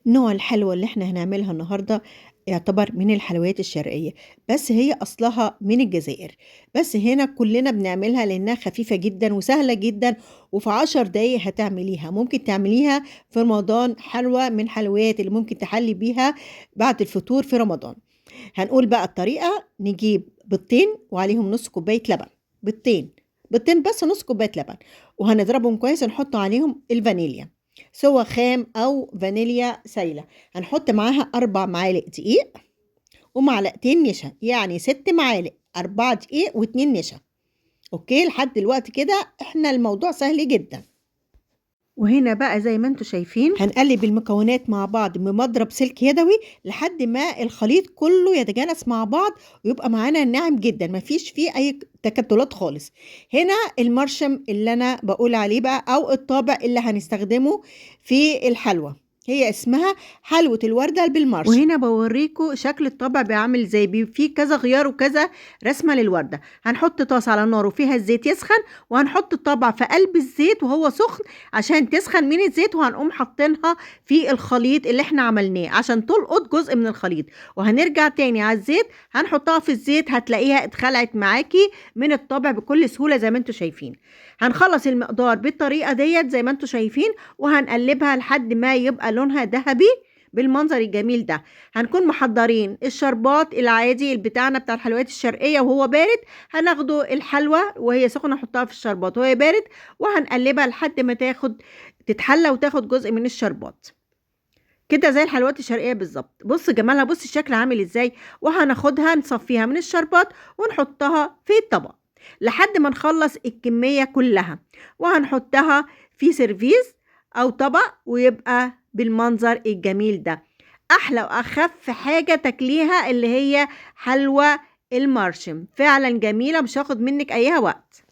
نوع الحلوى اللي إحنا هنعملها النهارده يعتبر من الحلويات الشرقية، بس هي أصلها من الجزائر، بس هنا كلنا بنعملها لأنها خفيفة جدًا وسهلة جدًا، وفي 10 دقايق هتعمليها، ممكن تعمليها في رمضان حلوى من الحلويات اللي ممكن تحلّي بيها بعد الفطور في رمضان. هنقول بقى الطريقة، نجيب بيضتين وعليهم نُص كوباية لبن، بيضتين، بيضتين بس نُص كوباية لبن، وهنضربهم كويس ونحط عليهم الفانيليا، سواء خام أو فانيليا سايلة. هنحط معاها 4 معالق دقيق ومعلقتين نشا، يعني 6 معالق، 4 دقيق و2 نشا. أوكي، لحد دلوقتي كده إحنا الموضوع سهل جدًا. وهنا بقى زي ما انتم شايفين هنقلب المكونات مع بعض بمضرب سلك يدوي لحد ما الخليط كله يتجانس مع بعض ويبقى معانا ناعم جدا، مفيش فيه اي تكتلات خالص. هنا المرشم اللي انا بقول عليه بقى او الطابع اللي هنستخدمه في الحلوى، هي اسمها حلوة الوردة بالمرشم. وهنا بوريكم شكل الطبق بيعمل ازاي، فيه كذا غيار وكذا رسمة للوردة. هنحط طاسة على النار وفيها الزيت يسخن، وهنحط الطبق في قلب الزيت وهو سخن عشان تسخن من الزيت، وهنقوم حاطينها في الخليط اللي احنا عملناه عشان تلقط جزء من الخليط، وهنرجع تاني على الزيت هنحطها في الزيت هتلاقيها اتخلعت معاكي من الطبق بكل سهولة زي ما انتوا شايفين. هنخلص المقدار بالطريقة ديت زي ما انتوا شايفين، وهنقلبها لحد ما يبقى لونها ذهبي بالمنظر الجميل ده. هنكون محضرين الشربات العادي بتاعنا بتاع الحلويات الشرقية وهو بارد، هناخده الحلوى وهي سخنة نحطها في الشربات وهي بارد، وهنقلبها لحد ما تتحلى وتاخد جزء من الشربات كده زي الحلويات الشرقية بالظبط. بص جمالها، بص الشكل عامل ازاي. وهناخدها نصفيها من الشربات ونحطها في الطبق لحد ما نخلص الكمية كلها، وهنحطها في سيرفيس او طبق ويبقى بالمنظر الجميل ده. احلى واخف حاجة تاكليها اللي هي حلوى المرشم، فعلا جميلة مش هاخد منك ايها وقت.